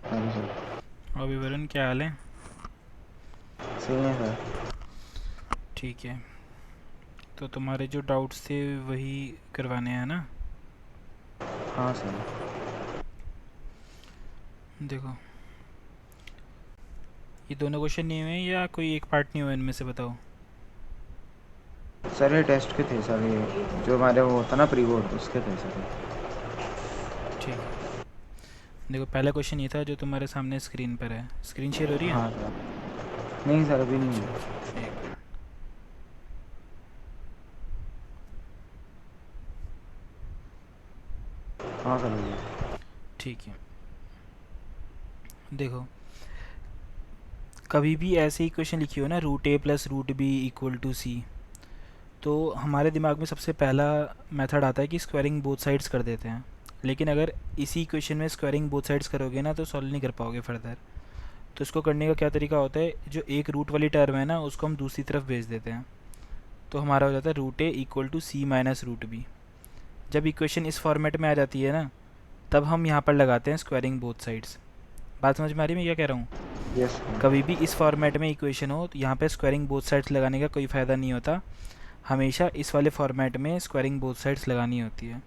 हाँ जी सर। अभी वरुण क्या हाल है? सही है सर। ठीक है, तो तुम्हारे जो डाउट्स थे वही करवाने हैं ना? हाँ सर। देखो, ये दोनों क्वेश्चन नहीं हुए या कोई एक पार्ट नहीं हुआ इनमें से, बताओ। सर ये टेस्ट के थे सर, ये जो हमारे वो होता ना प्री बोर्ड उसके थे सर। ठीक है, देखो पहला क्वेश्चन ये था जो तुम्हारे सामने स्क्रीन पर है। स्क्रीन शेयर हो रही है? हाँ सर। नहीं सर अभी नहीं अच्छा है। अच्छा, एक मिनट। हाँ सर भैया। ठीक है, देखो, कभी भी ऐसे ही क्वेश्चन लिखी हो ना, root A plus root B equal to C, तो हमारे दिमाग में सबसे पहला मेथड आता है कि स्क्वायरिंग बोथ साइड्स कर देते हैं। लेकिन अगर इसी क्वेश्चन में स्क्वायरिंग बोथ साइड्स करोगे ना तो सॉल्व नहीं कर पाओगे फर्दर। तो इसको करने का क्या तरीका होता है, जो एक रूट वाली टर्म है ना उसको हम दूसरी तरफ भेज देते हैं। तो हमारा हो जाता है root A equal to C minus root B. जब इक्वेशन इस फॉर्मेट में आ जाती है ना, तब हम यहाँ पर लगाते हैं स्क्वायरिंग बोथ साइड्स। बात समझ में आ रही है मैं क्या कह रहा हूँ? Yes sir. कभी भी इस फॉर्मेट में इक्वेशन हो तो यहाँ पे स्क्वायरिंग बोथ साइड्स लगाने का कोई फ़ायदा नहीं होता। हमेशा इस वाले फॉर्मेट में स्क्वायरिंग बोथ साइड्स लगानी होती है।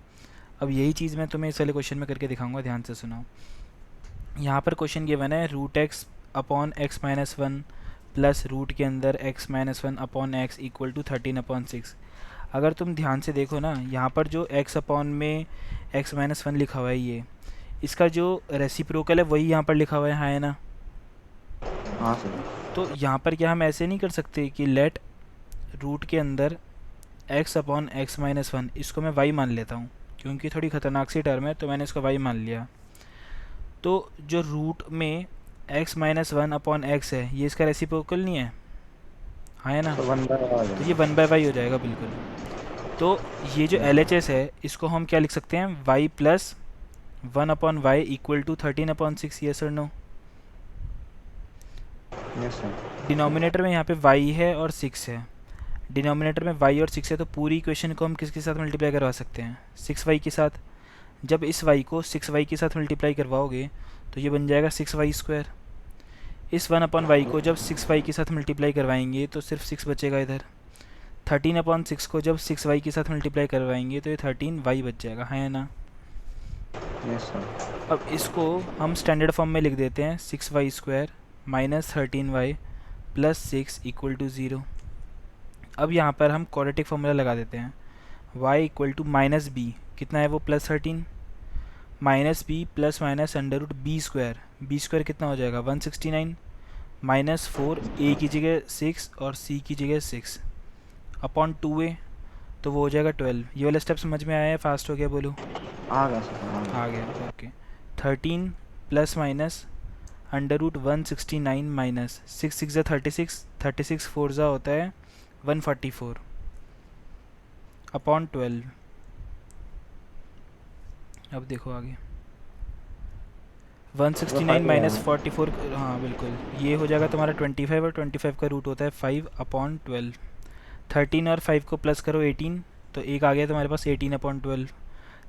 अब यही चीज़ मैं तुम्हें इस वाले क्वेश्चन में करके दिखाऊंगा, ध्यान से सुनो। यहाँ पर क्वेश्चन गिवन है root X upon X minus one plus root के अंदर X minus one upon X equal to 13/6। अगर तुम ध्यान से देखो ना, यहाँ पर जो एक्स अपॉन में एक्स माइनस वन लिखा हुआ है, ये इसका जो रेसिप्रोकल है वही यहाँ पर लिखा हुआ है, हाँ है ना? हाँ सर। तो यहाँ पर क्या हम ऐसे नहीं कर सकते कि लेट रूट के अंदर x upon X minus one, इसको मैं वाई मान लेता हूँ क्योंकि थोड़ी ख़तरनाक सी टर्म है, तो मैंने इसको वाई मान लिया। तो जो रूट में x minus one upon x है, ये इसका रेसिप्रोकल नहीं है, हाँ है ना? तो 1/y आ तो ये जाएगा। 1/y हो जाएगा बिल्कुल। तो ये जो yes L sir. H S है इसको हम क्या लिख सकते हैं, Y plus 1/y equal to 13/6, yes और नो? Yes sir. डिनोमिनेटर में यहाँ पे y है और 6 है। डिनोमिनेटर में y और 6 है, तो पूरी इक्वेशन को हम किसके साथ मल्टीप्लाई करवा सकते हैं, 6y के साथ। जब इस y को 6y के साथ मल्टीप्लाई करवाओगे तो ये बन जाएगा 6y²। इस 1/y को जब 6y के साथ मल्टीप्लाई करवाएंगे तो सिर्फ 6 बचेगा इधर। 13/6 को जब 6y के साथ मल्टीप्लाई करवाएंगे तो ये 13y बच जाएगा, है ना? Yes sir. अब इसको हम स्टैंडर्ड फॉर्म में लिख देते हैं, 6y² minus 13y plus 6 equal to 0। अब यहाँ पर हम क्वाड्रेटिक फॉर्मूला लगा देते हैं, y equal to minus B, कितना है वो, plus 13, minus B plus minus under root B square कितना हो जाएगा, 169, माइनस 4 ए की जगह 6 और सी की जगह 6 अपॉन 2a, तो वो हो जाएगा 12। ये वाला स्टेप समझ में आया है? फास्ट हो गया, बोलो। आ गया सर, आ आ गया। गया, okay. 13 plus minus under root 169 minus 6 ज़ा 36, 36 4 ज़ा होता है 144 अपॉन 12। अब देखो आगे, 169 5 आ माइनस गया। 44, हाँ बिल्कुल, ये हो जाएगा तुम्हारा 25, और 25 का रूट होता है 5/12। 13 और 5 को प्लस करो 18, तो एक आ गया तुम्हारे पास 18/12।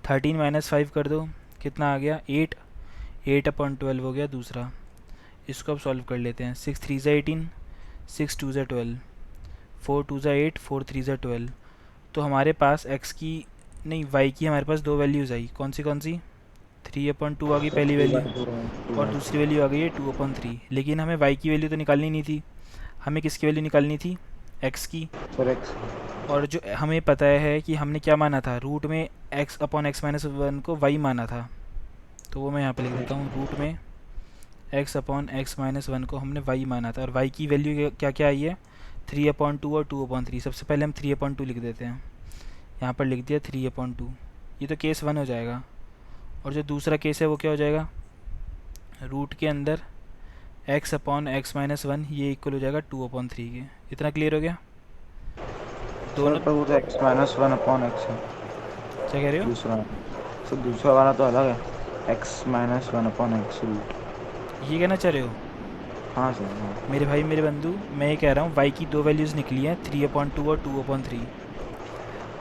13 माइनस 5 कर दो, कितना आ गया, 8, 8/12 हो गया दूसरा। इसको अब सॉल्व कर लेते हैं, 6 3 ज़ा 18, 6 2 ज़ा 12, 4 2 ज़ा 8, 4 3 ज़ा 12। तो हमारे पास x की नहीं y की हमारे पास दो वैल्यूज़ आई, कौन सी 3/2 आ गई सर पहली two value, by two two और बाई दूसरी वैल्यू आ गई है 2/3। लेकिन हमें y की वैल्यू तो निकालनी नहीं थी, हमें किसकी वैल्यू निकालनी थी, x की। Sir x. और जो हमें पता है कि हमने क्या माना था, रूट में x upon X minus one को y माना था, तो वो मैं यहाँ पे लिख देता हूँ, रूट में x upon X minus one को हमने y माना था, और y की वैल्यू क्या क्या आई है, 3/2 और 2/3। सबसे पहले हम 3/2 लिख देते हैं, यहाँ पर लिख दिया 3/2। ये तो केस 1 हो जाएगा। और जो दूसरा केस है वो क्या हो जाएगा, रूट के अंदर x upon X minus one, ये इक्वल हो जाएगा 2/3 के। इतना क्लियर हो गया? सर दोनों, पर वो तो x-1/x है क्या कह रहे हो? दूसरा। सर दूसरा वाला तो अलग है, x-1/x रूट। ये कहना चाह रहे हो? हाँ सर हाँ। मेरे भाई मेरे बंधु, मैं ये कह रहा हूँ y की दो वैल्यूज़ निकली हैं, 3/2 और 2/3।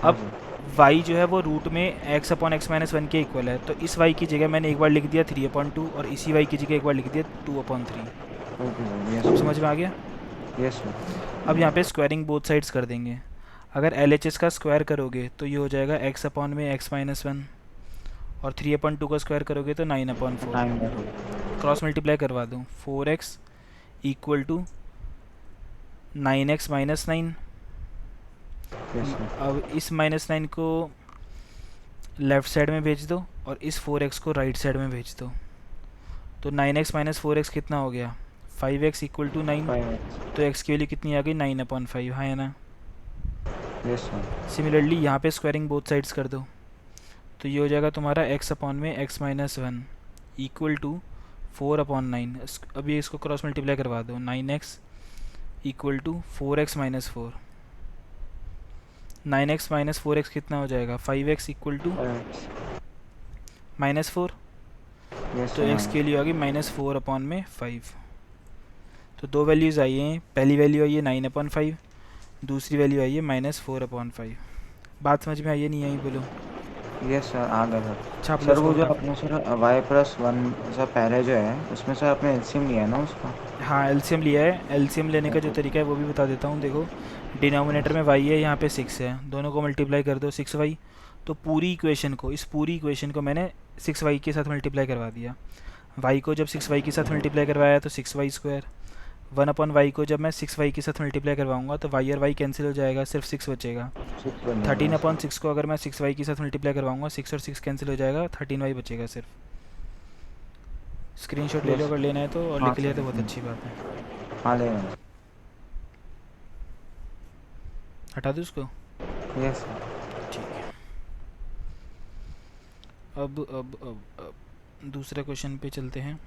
हाँ अब सर। y जो है वो रूट में x upon X minus one के इक्वल है, तो इस y की जगह मैंने एक बार लिख दिया 3/2 और इसी y की जगह एक बार लिख दिया 2/3। ओके सर, यस अब सर, समझ में आ गया। Yes sir. अब यहाँ पे स्क्वायरिंग बोथ साइड्स कर देंगे। अगर LHS का स्क्वायर करोगे तो ये हो जाएगा x अपॉन में x माइनस वन, और 3/2 का स्क्वायर करोगे तो 9/4। 9/4। क्रॉस मल्टीप्लाई करवा दूँ, 4x equal to 9x minus 9। Yes sir, अब इस -9 को लेफ़्ट साइड में भेज दो और इस 4x को राइट साइड में भेज दो, तो 9x माइनस 4x कितना हो गया, 5x इक्वल टू 9। 5x। तो x की वैल्यू कितनी आ गई, 9/5, हाँ है ना। यस सर, सिमिलरली यहाँ पे स्क्वायरिंग बोथ साइड्स कर दो, तो ये हो जाएगा तुम्हारा x अपॉन में x minus one equal to 4/9। अभी इसको क्रॉस मल्टीप्लाई करवा दो, 9x equal to 4x minus 4। 9x minus 4x कितना हो जाएगा, 5x equal to 5x। -4। Yes तो सर, x के लिए आ गई -4/5। तो दो वैल्यूज़ आई हैं, पहली वैल्यू आई है 9/5, दूसरी वैल्यू आई है -4/5। बात समझ में आई है नहीं आई बोलो। यस सर, आ गया सर। छाप लो सर इसको वो जो फटाफट। आपने सर y+1 सर पहले जो है उसमें सर आपने एलसीएम लिया है ना उसका? हाँ एलसीएम लिया है, एलसीएम लेने का जो तरीका है वो भी बता देता हूँ। देखो डिनोमिनेटर में y है, यहाँ पे 6 है, दोनों को मल्टीप्लाई कर दो 6y। तो पूरी इक्वेशन को, इस पूरी इक्वेशन को मैंने 6y के साथ मल्टीप्लाई करवा दिया। y को जब 6y के साथ मल्टीप्लाई करवाया तो 6y²। 1/y को जब मैं 6y के साथ मल्टीप्लाई करवाऊंगा तो y और y कैंसिल हो जाएगा, सिर्फ 6 बचेगा। 6 बन जाएगा। 13/6 को अगर मैं 6y के साथ मल्टीप्लाई करवाऊंगा, 6 और 6 कैंसिल हो जाएगा, 13y बचेगा सिर्फ। स्क्रीनशॉट ले लो अगर लेना है तो, और हाँ लिख लिया सर, तो बहुत अच्छी बात है। हाँ ले रहे हटा दो उसको। हैं। Yes sir. ठीक है। अब दूसरे क्वेश्चन पे चलते हैं।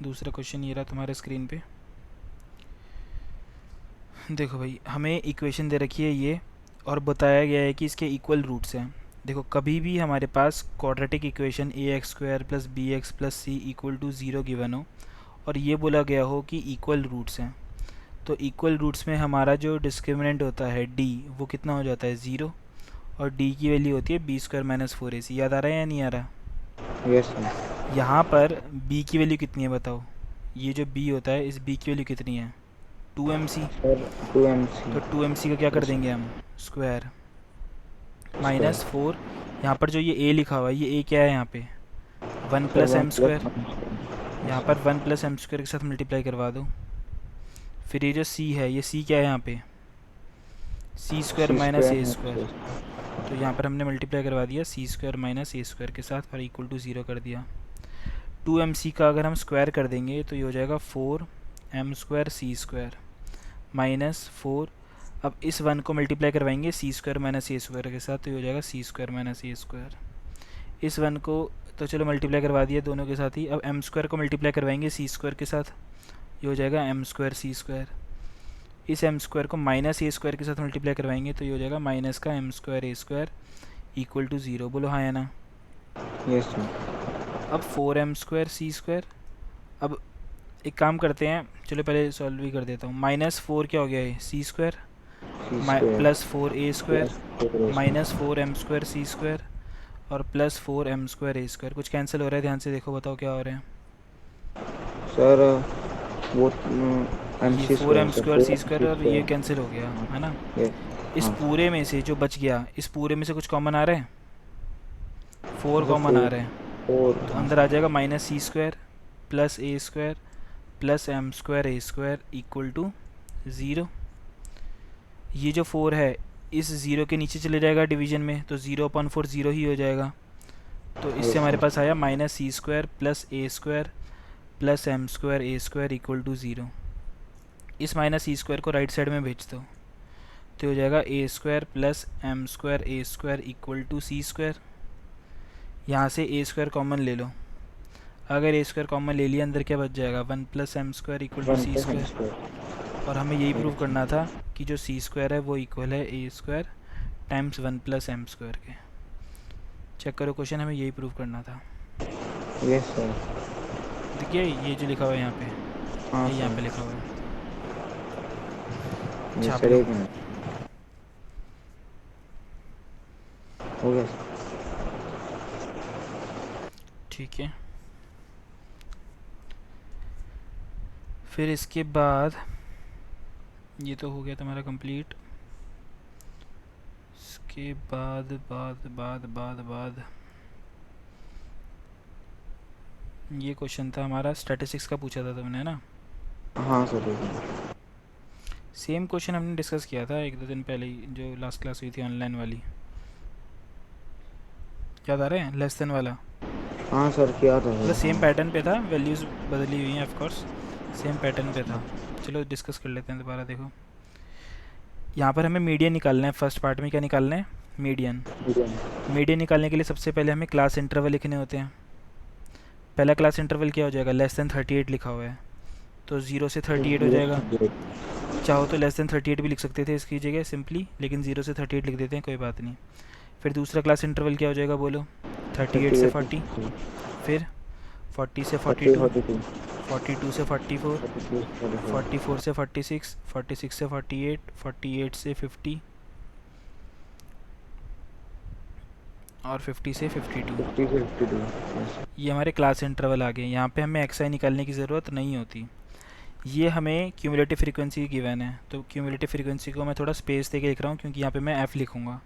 दूसरा क्वेश्चन ये रहा तुम्हारे स्क्रीन पे। देखो भाई, हमें इक्वेशन दे रखी है ये, और बताया गया है कि इसके इक्वल रूट्स हैं। देखो कभी भी हमारे पास quadratic equation ax² + bx + c equal to 0 given हो, और ये बोला गया हो कि इक्वल रूट्स हैं, तो इक्वल रूट्स में हमारा जो डिस्क्रिमिनेंट होता है d, वो कितना हो जाता है 0, और d की वैल्यू होती है b² - 4ac। याद आ रहा है या नहीं आ रहा। Yes sir. यहाँ पर b की वैल्यू कितनी है बताओ, ये जो b होता है इस b की वैल्यू कितनी है, 2mc। Sir 2mc। तो 2mc का क्या कर देंगे हम, स्क्वायर -4। यहाँ पर जो ये a लिखा हुआ है, ये a क्या है यहाँ पे, 1 + m²। यहाँ पर 1 + m² के साथ मल्टीप्लाई करवा दो। फिर ये जो c है, ये c क्या है यहाँ पे, c² - a²। तो यहाँ पर हमने मल्टीप्लाई करवा दिया c² - a² के साथ, और इक्वल टू 0 कर दिया। 2mc का अगर हम स्क्वायर कर देंगे तो ये हो जाएगा 4m² c² -4। अब इस 1 को मल्टीप्लाई करवाएंगे c² - a² के साथ, तो ये हो जाएगा c² - a²। इस 1 को तो चलो मल्टीप्लाई करवा दिया दोनों के साथ ही। अब m² को मल्टीप्लाई करवाएंगे c² के साथ, ये हो जाएगा m² c²। इस m² को -a² के साथ मल्टीप्लाई करवाएंगे तो ये हो जाएगा माइनस का m² a² इक्वल टू 0। बोलो हाँ या ना। Yes sir. अब 4m² c²। अब एक काम करते हैं, चलो पहले सॉल्व भी कर देता हूँ। -4 क्या हो गया है, c² +4a² -4m² c² और +4m² a²। कुछ कैंसिल हो रहा है, ध्यान से देखो, बताओ क्या हो रहा है। सर वो ये 4m² c² और ये कैंसिल हो गया है ना। इस पूरे में से जो बच गया, इस पूरे में से कुछ कॉमन आ रहा है, 4 कॉमन आ रहा है, तो अंदर आ जाएगा -c² +a² +m² a² equal to 0। ये जो 4 है इस 0 के नीचे चले जाएगा डिवीजन में, तो 0/4 0 ही हो जाएगा। तो इससे हमारे पास आया -c² +a² +m² a² equal to 0। इस -c² को राइट साइड में भेज दो, तो हो जाएगा a² +m² a² equal to c²। यहाँ से a² कॉमन ले लो, अगर a² कॉमन ले लिया अंदर क्या बच जाएगा, 1 + m² इक्वल टू c²। और हमें यही प्रूव करना था कि जो c² है वो इक्वल है a² टाइम्स 1 + m² के। चेक करो क्वेश्चन, हमें यही प्रूव करना था। Yes sir. देखिए ये जो लिखा हुआ है यहाँ पे, हाँ ये यहाँ सर। पे लिखा हुआ है, ये छाप सर लो। 1 मिनट। हो गया सर। ठीक है, फिर इसके बाद ये तो हो गया तुम्हारा कंप्लीट। इसके बाद बाद बाद बाद बाद ये क्वेश्चन था हमारा, स्टैटिस्टिक्स का पूछा था तुमने, है ना? हाँ सर 1 मिनट। सेम क्वेश्चन हमने डिस्कस किया था 1-2 दिन पहले ही, जो लास्ट क्लास हुई थी ऑनलाइन वाली, याद आ रहे हैं? लेस देन वाला, हाँ सर किया था मतलब सर, सेम हाँ। पैटर्न पे था, वैल्यूज़ बदली हुई हैं ऑफ कोर्स, सेम पैटर्न पे था। चलो डिस्कस कर लेते हैं दोबारा। देखो यहाँ पर हमें मीडियन निकालना है। फर्स्ट पार्ट में क्या निकालना है? मीडियन। मीडियन निकालने के लिए सबसे पहले हमें क्लास इंटरवल लिखने होते हैं। पहला क्लास इंटरवल क्या हो जाएगा? लेस देन 38 लिखा हुआ है, तो 0 से 38 हो 0 जाएगा। 38। चाहो तो लेस देन 38 भी लिख सकते थे इसकी जगह सिंपली, लेकिन 0 से 38 लिख देते हैं, कोई बात नहीं। फिर दूसरा क्लास इंटरवल क्या हो जाएगा बोलो? 38 से 40। 38 फिर 40 से 40 42, 42 42 से 44, 42 44 44 से 46, 46 से 48, 48 से 50 और 50 से 52। 50 से 52। यस। ये हमारे क्लास इंटरवल आ गए। यहाँ पे हमें एक्सआई निकालने की ज़रूरत नहीं होती। ये हमें क्यूमुलेटिव फ्रीक्वेंसी गिवन है, तो क्यूमुलेटिव फ्रीक्वेंसी को मैं थोड़ा स्पेस दे के लिख रहा हूँ, क्योंकि यहाँ पे मैं एफ़ लिखूँगा।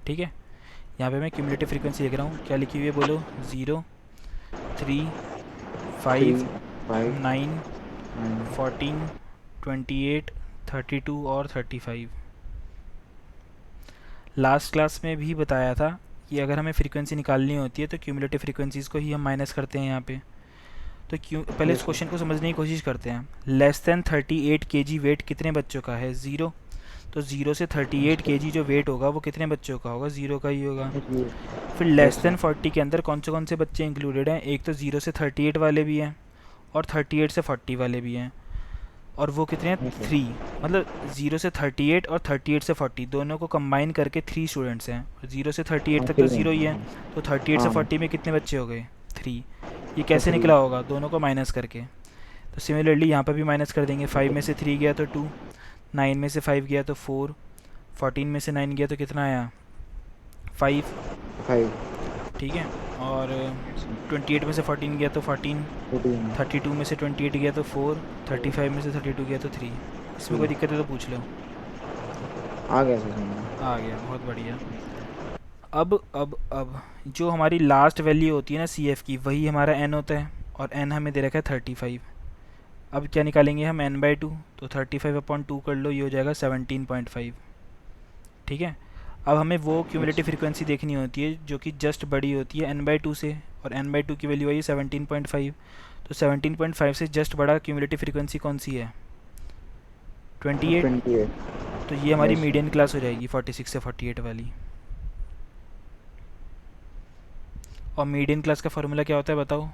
ठीक है, यहाँ पे मैं क्यूमुलेटिव फ्रीक्वेंसी लिख रहा हूँ। क्या लिखी हुई है बोलो? 0, 3, 3 5, 5 9, 9 14, 28, 32 और 35। लास्ट क्लास में भी बताया था कि अगर हमें फ्रीक्वेंसी निकालनी होती है तो क्यूमुलेटिव फ्रीक्वेंसीज़ को ही हम माइनस करते हैं यहाँ पे। तो क्यों, पहले इस यस सर। क्वेश्चन को समझने की कोशिश करते हैं। लेस देन 38 केजी वेट कितने बच्चों का है? 0। तो 0 से 38 केजी जो वेट होगा वो कितने बच्चों का होगा? 0 का ही होगा। फिर लेस यस देन सर। 40 के अंदर कौन से बच्चे इंक्लूडेड हैं? एक तो 0 से 38 वाले भी हैं और 38 से 40 वाले भी हैं, और वो कितने हैं? Yes sir. 3। मतलब 0 से 38 और 38 से 40 दोनों को कंबाइन करके 3 स्टूडेंट्स हैं। 0 से 38 हाँ तक तो 3 0 ही है, हाँ। तो 38 से हाँ 40 में कितने बच्चे हो गए? 3। ये कैसे 3। निकला होगा? दोनों को माइनस करके। तो सिमिलरली यहाँ पर भी माइनस कर देंगे। 5 में से 3 गया तो 2, 9 में से 5 गया तो 4, 14 में से 9 गया तो कितना आया? 5। 5। ठीक है, और 28 में से 14 गया तो 14, 14। 32 में से 28 गया तो 4, 35 में से 32 गया तो 3। इसमें कोई दिक्कत है तो पूछ लो। आ गया सर समझ। आ गया, बहुत बढ़िया। अब जो हमारी लास्ट वैल्यू होती है ना सी एफ की, वही हमारा एन होता है, और एन हमें दे रखा है 35। अब क्या निकालेंगे हम? n/2, तो 35/2 कर लो, ये हो जाएगा 17.5। ठीक है, अब हमें वो क्यूमुलेटिव फ्रीक्वेंसी देखनी होती है जो कि जस्ट बड़ी होती है n/2 से, और n/2 की वैल्यू आई है 17.5। तो 17.5 से जस्ट बड़ा क्यूमुलेटिव फ्रीक्वेंसी कौन सी है? 28। 28। तो ये हमारी यस सर। मीडियन क्लास हो जाएगी 46 से 48 वाली। और मीडियन क्लास का फार्मूला क्या होता है बताओ?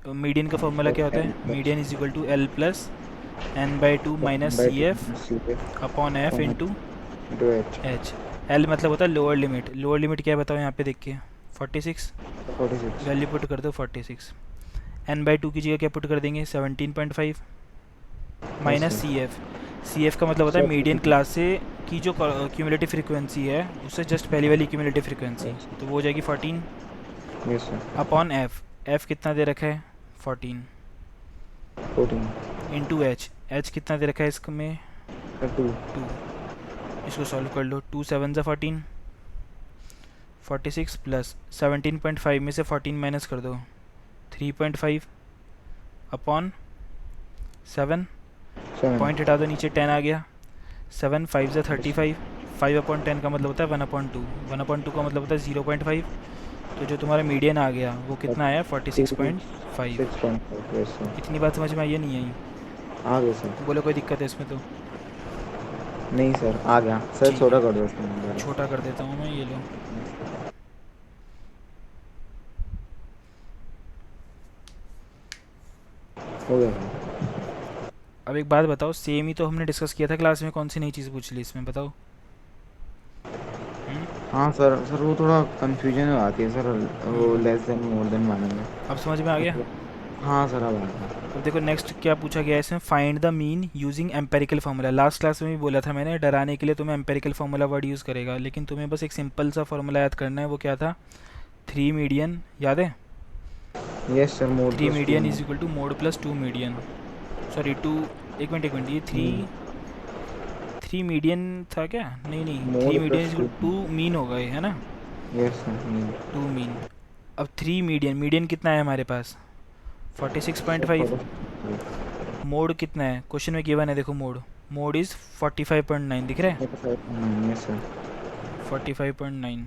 मीडियन का फार्मूला क्या होता है? Median is equal to L plus n/2 minus C F upon F into H. L मतलब होता है लोअर लिमिट। लोअर लिमिट क्या है बताओ यहाँ पे देख के? 46। 46। वैल्यू पुट कर दो 46। n/2 की जगह क्या पुट कर देंगे? 17.5 yes minus sir. C F का मतलब होता है मीडियन क्लास से की जो क्यूमुलेटिव फ्रीक्वेंसी है उससे जस्ट पहली वाली क्यूमुलेटिव फ्रीक्वेंसी, तो वो हो जाएगी 14 yes sir. Upon F. F कितना दे रखा है? 14 14 इंटू एच। एच कितना दे रखा है इसमें? 2। 2। इसको सॉल्व कर लो। 2 7 ज़ा 14, 46 प्लस 17.5 में से 14 माइनस कर दो, 3.5 अपॉन 7। 7। पॉइंट हटा दो, नीचे 10 आ गया। 7 5 ज़ा 35, 5/10 का मतलब होता है 1/2, 1/2 का मतलब होता है 0.5। तो जो तुम्हारा मीडियन आ गया वो कितना आया? 46.5। 6.5। Yes sir. इतनी बात समझ में आई है नहीं आई? आ गया सर। बोलो कोई दिक्कत है इसमें तो? नहीं सर आ गया सर, ठीक छोटा है, कर दो इसका नंबर। छोटा कर देता हूँ मैं, ये लो। हो गया सर। अब एक बात बताओ, सेम ही तो हमने डिस्कस किया था क्लास में, कौन सी नई चीज़ पूछ ली इसमें बताओ? हाँ सर, सर वो थोड़ा कंफ्यूजन हो आती है सर, वो हम्म, लेस देन मोर देन मानेंगे। अब समझ में आ गया? हाँ सर अब आ गया। अब देखो नेक्स्ट क्या पूछा गया है इसमें, find the mean using empirical formula. Last class में भी बोला था मैंने, डराने के लिए तुम्हें एम्पेरिकल फार्मूला वर्ड यूज़ करेगा, लेकिन तुम्हें बस एक सिंपल सा फार्मूला याद करना है। वो क्या था? 3 मीडियन, याद है? Yes sir, mode 3 plus 2 median mode. Is equal to mode plus 2 median, sorry 2, एक मिनट ये 3 मीडियन था क्या? नहीं नहीं, 3 mode median plus is 2। Equal to mean होगा ये, है ना? Yes sir. 2 मीन। अब 3 मीडियन, मीडियन कितना है हमारे पास? 46.5। मोड कितना है क्वेश्चन में गिवन है, देखो मोड इज़ 45.9, दिख रहा है? Yes sir. 45.9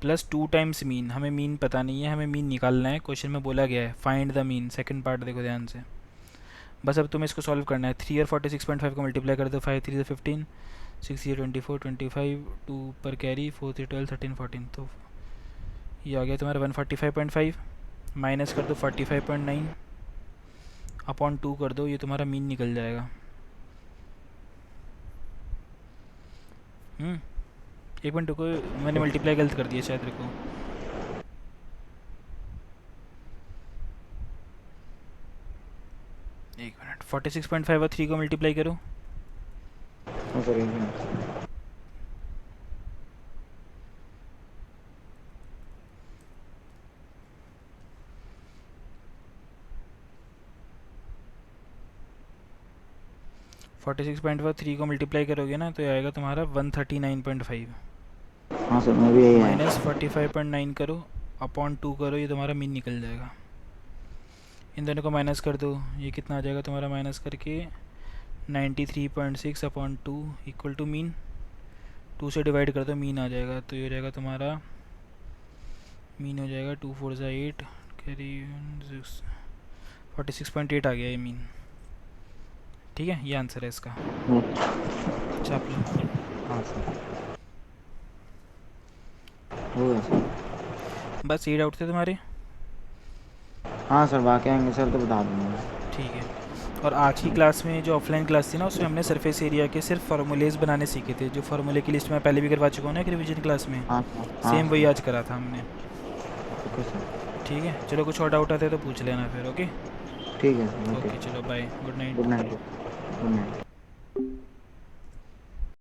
plus 2 times mean. हमें मीन पता नहीं है, हमें मीन निकालना है। क्वेश्चन में बोला गया है find the mean, second part देखो ध्यान से। बस अब तुम्हें इसको सॉल्व करना है। 3 और 46.5 को मल्टीप्लाई कर दो, 5 3 15, 6 24 25, 2 पर कैरी, 4 3 12 13 14, तो ये आ गया तुम्हारा 145.5। माइनस कर दो 45.9 अपॉन 2 कर दो, ये तुम्हारा मीन निकल जाएगा। एक मिनट को मैंने मल्टीप्लाई गलत कर दिया शायद, देखो। एक मिनट, 46.5 और 3 को मल्टीप्लाई करो, हाँ सर, 46.3 को मल्टीप्लाई करोगे ना तो ये आएगा तुम्हारा 139.5। हाँ सर, मैं भी यही आया। माइनस 45.9 करो, अपॉन 2 करो, ये तुम्हारा मीन निकल जाएगा। इन दोनों को माइनस कर दो, ये कितना आ जाएगा तुम्हारा माइनस करके 93.6 अपॉन 2 इक्वल टू मीन। 2 से डिवाइड कर दो, मीन आ जाएगा। तो ये हो जाएगा तुम्हारा मीन हो जाएगा 2 4 8 कैरी 46.8 आ गया ये मीन। ठीक है, ये आंसर है इसका। छाप लो। हाँ सर, हो गया सर। बस ये डाउट थे तुम्हारे? हाँ सर, बाकी आएंगे सर तो बता दूँगा। ठीक है। और आज की क्लास में जो ऑफलाइन क्लास थी ना, उसमें हमने सरफेस एरिया के सिर्फ फार्मूलेज बनाने सीखे थे। जो फार्मूले की लिस्ट मैं पहले भी करवा चुका हूँ ना एक रिवीजन क्लास में, हाँ हाँ सेम वही सर। आज करा था हमने। Okay sir. ठीक है, चलो कुछ और डाउट आते हैं तो पूछ लेना फिर। ओके ठीक है सर, ओके, ओके। चलो bye, good night. Good night. Good night.